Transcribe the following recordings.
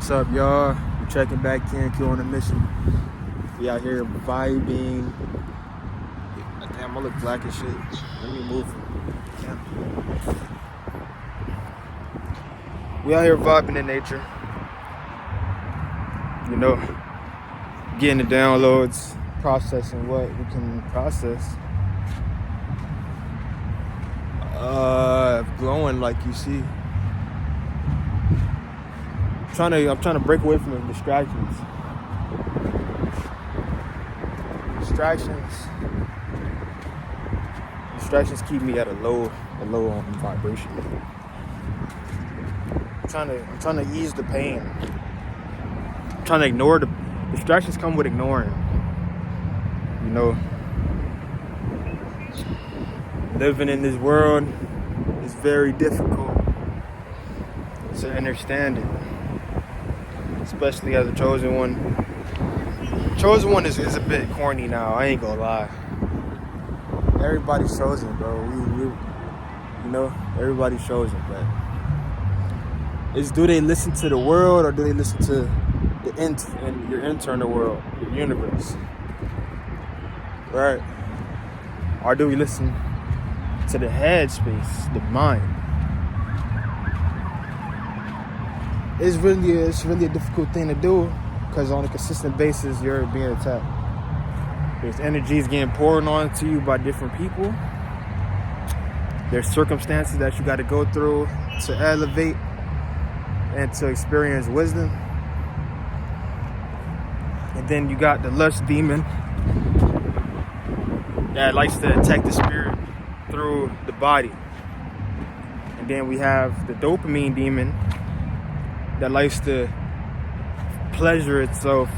What's up, y'all? We're checking back in, Q on a mission. We out here vibing. Damn, I look black as shit. Let me move. We out here vibing in nature. You know, getting the downloads, processing what we can process. Glowing like you see. I'm trying to break away from the distractions. Distractions keep me at a low vibration. I'm trying to ease the pain. I'm trying to ignore the distractions. Come with ignoring. You know, living in this world is very difficult to understand it. Especially as a chosen one. Chosen one is a bit corny now, I ain't gonna lie. Everybody's chosen, bro. You know, everybody's chosen, but do they listen to the world or do they listen to your internal world, your universe? Right? Or do we listen to the head space, the mind? It's really a difficult thing to do because on a consistent basis you're being attacked. There's energies getting poured onto you by different people. There's circumstances that you got to go through to elevate and to experience wisdom. And then you got the lust demon that likes to attack the spirit through the body. And then we have the dopamine demon that likes to pleasure itself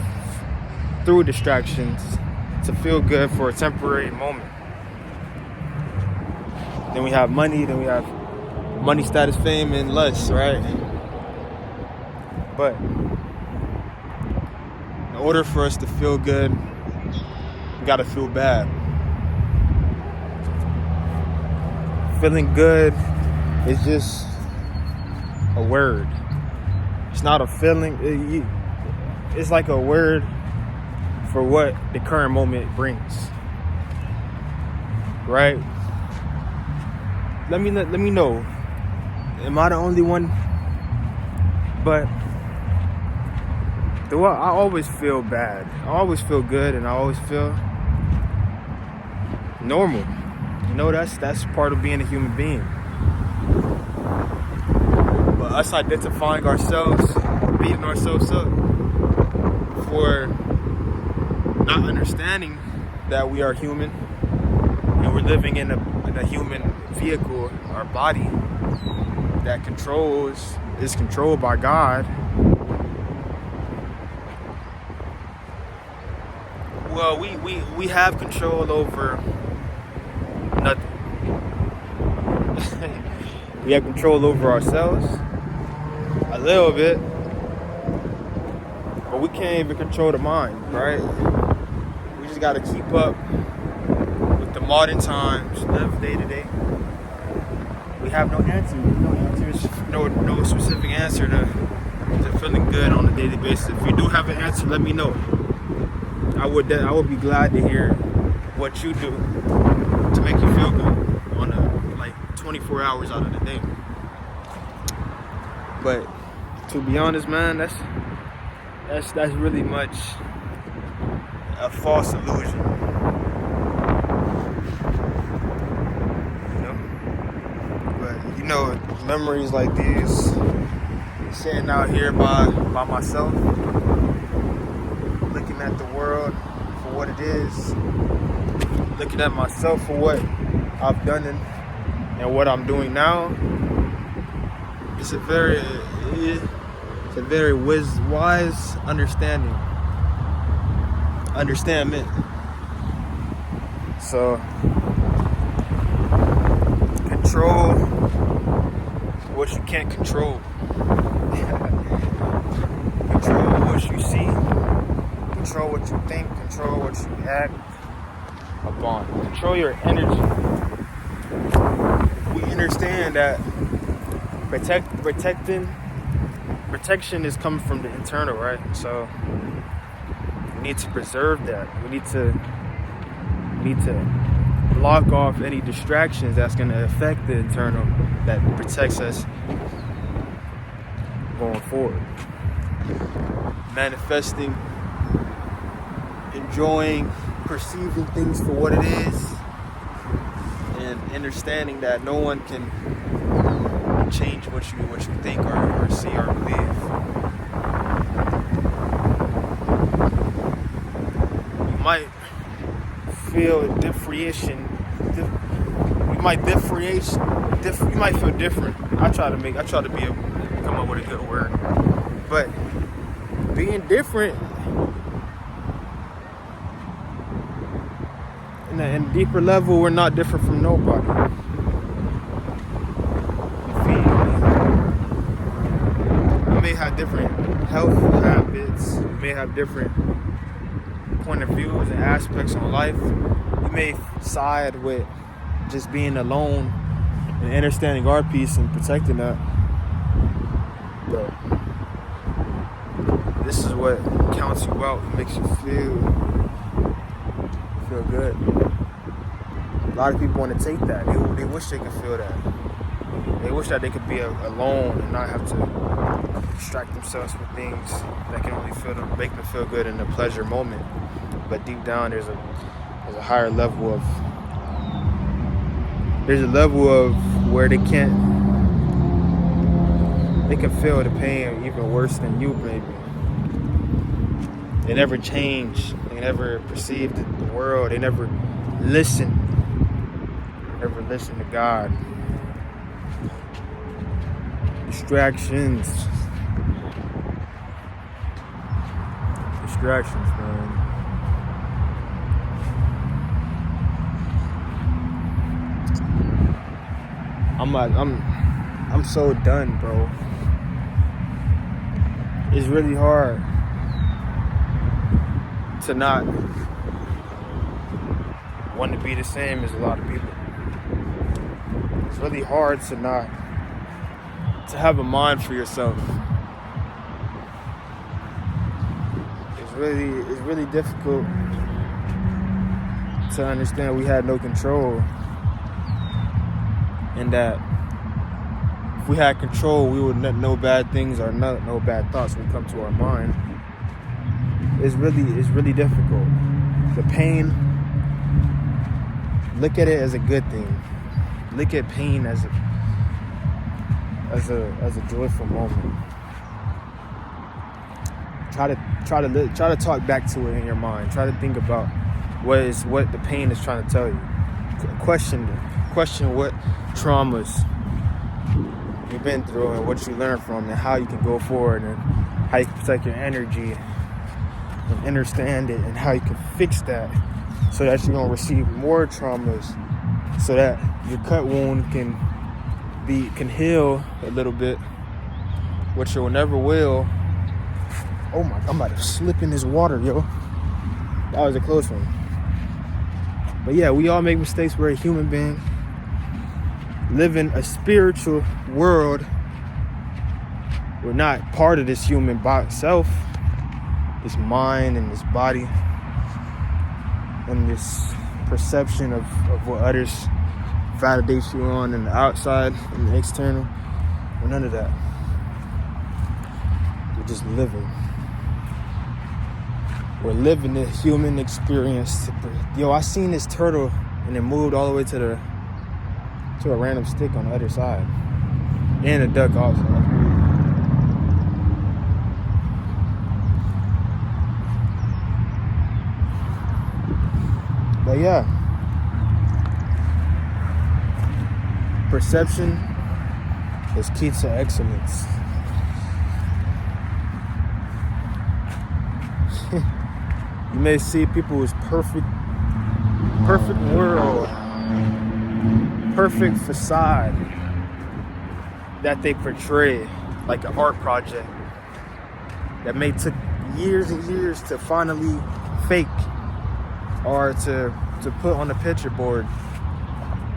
through distractions to feel good for a temporary moment. Then we have money, money, status, fame, and lust, right? But in order for us to feel good, we gotta feel bad. Feeling good is just a word. It's not a feeling. It's like a word for what the current moment brings. Right? Let me know. Am I the only one? But I always feel bad. I always feel good, and I always feel normal. You know, that's part of being a human being. But us identifying ourselves, beating ourselves up for not understanding that we are human and we're living in a human vehicle, our body that is controlled by God. Well, we have control over nothing. We have control over ourselves a little bit, but we can't even control the mind, right? We just got to keep up with the modern times, live day to day. We have no answers, no specific answer to feeling good on a daily basis. If you do have an answer, let me know. I would be glad to hear what you do to make you feel good on 24 hours out of the day. But to be honest, man, that's really much a false illusion. You know, memories like these, sitting out here by myself, looking at the world for what it is, looking at myself for what I've done and what I'm doing now. It's a very wise understandment. So control what you can't control. Control what you see. Control what you think. Control what you act upon. Control your energy. We understand that protecting protection is coming from the internal, right? So we need to preserve that. We need to block off any distractions that's going to affect the internal, that protects us going forward. Manifesting, enjoying, perceiving things for what it is, and understanding that no one can change what you think or see or believe. You might feel a differentiation. You might feel different. I try to come up with a good word. But being different in a deeper level, we're not different from nobody. We may have different health habits. We may have different point of views and aspects on life. We may side with just being alone and understanding our peace and protecting that. But this is what counts you out and makes you feel good. A lot of people want to take that. They wish they could feel that. They wish that they could be alone and not have to distract themselves with things that can only make them feel good in the pleasure moment. But deep down, there's a higher level of where they can feel the pain even worse than you, maybe. They never change. They never perceive the world. They never listen. They never listen to God. Distractions, man. I'm so done, bro. It's really hard to not want to be the same as a lot of people. It's really hard to have a mind for yourself. It's really difficult to understand we had no control, and that if we had control, we would no bad things or no bad thoughts would come to our mind. It's really difficult. The pain, look at it as a good thing. Look at pain as a joyful moment. Try to talk back to it in your mind. Try to think about what the pain is trying to tell you. Question what traumas you've been through and what you learned from, and how you can go forward, and how you can protect your energy and understand it, and how you can fix that so that you don't receive more traumas, so that your cut wound can heal a little bit, which you'll never will. Oh my, I'm about to slip in this water, yo. That was a close one. But yeah, we all make mistakes. We're a human being. Live in a spiritual world. We're not part of this human self, this mind and this body, and this perception of what others validate you on in the outside and the external. Or none of that. We're just living. We're living the human experience. Yo, I seen this turtle and it moved all the way to a random stick on the other side. And a duck also. But yeah. Perception is key to excellence. You may see people with perfect world, perfect facade that they portray, like an art project that may took years and years to finally fake or to put on the picture board.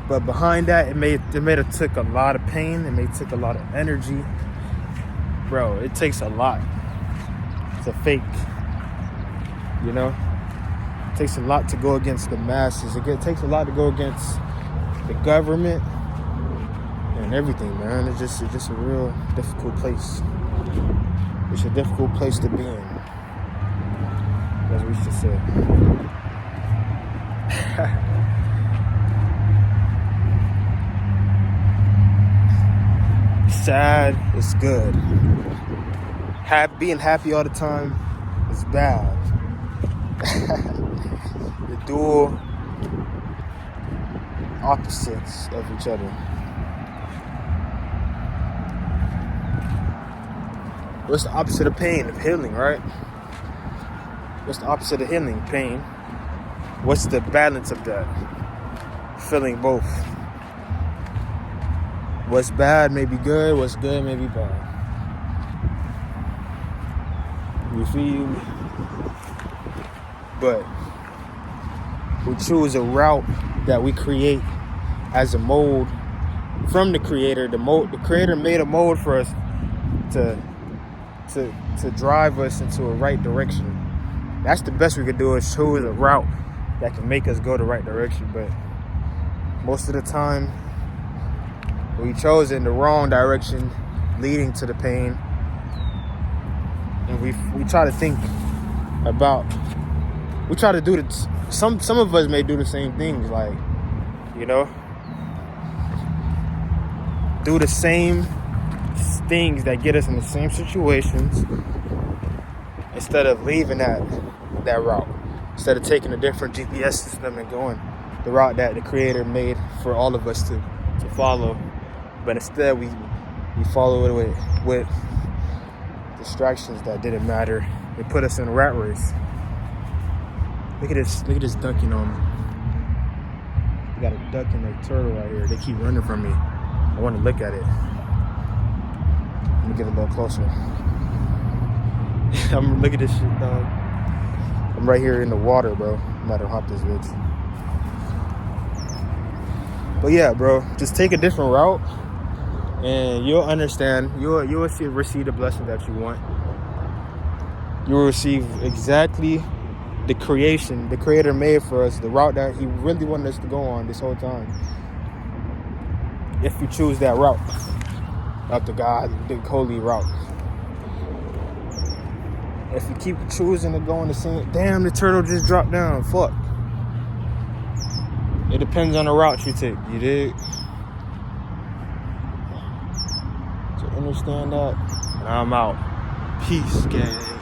But behind that, it may have took a lot of pain. It may took a lot of energy. bro, it takes a lot to fake, you know? It takes a lot to go against the masses. It takes a lot to go against the government and everything, man. It's just a real difficult place. It's a difficult place to be in, as we should say. Sad is good. Being happy all the time is bad. The dual opposites of each other. What's the opposite of pain? Of healing, right? What's the opposite of healing? Pain. What's the balance of that? Feeling both. What's bad may be good, what's good may be bad. You feel me? But we choose a route that we create as a mold from the creator. The creator made a mold for us to drive us into a right direction. That's the best we could do, is choose a route that can make us go the right direction. But most of the time, we chose in the wrong direction, leading to the pain. And we try to think about, we try to do some of us may do the same things, like, you know, do the same things that get us in the same situations, instead of leaving that route, instead of taking a different GPS system and going the route that the creator made for all of us to follow. But instead we follow it with distractions that didn't matter. It put us in a rat race. Look at this ducking on me. We got a duck and a turtle right here. They keep running from me. I want to look at it. Let me get a little closer. Look at this shit, dog. I'm right here in the water, bro. I'm about to hop this bitch. But yeah, bro, just take a different route, and you'll understand. You'll receive the blessing that you want. You'll receive exactly the creator made for us, the route that he really wanted us to go on this whole time. If you choose that route, up to God, the holy route. If you keep choosing to go on the same, damn, the turtle just dropped down. Fuck. It depends on the route you take. You dig? So understand that. And I'm out. Peace, gang.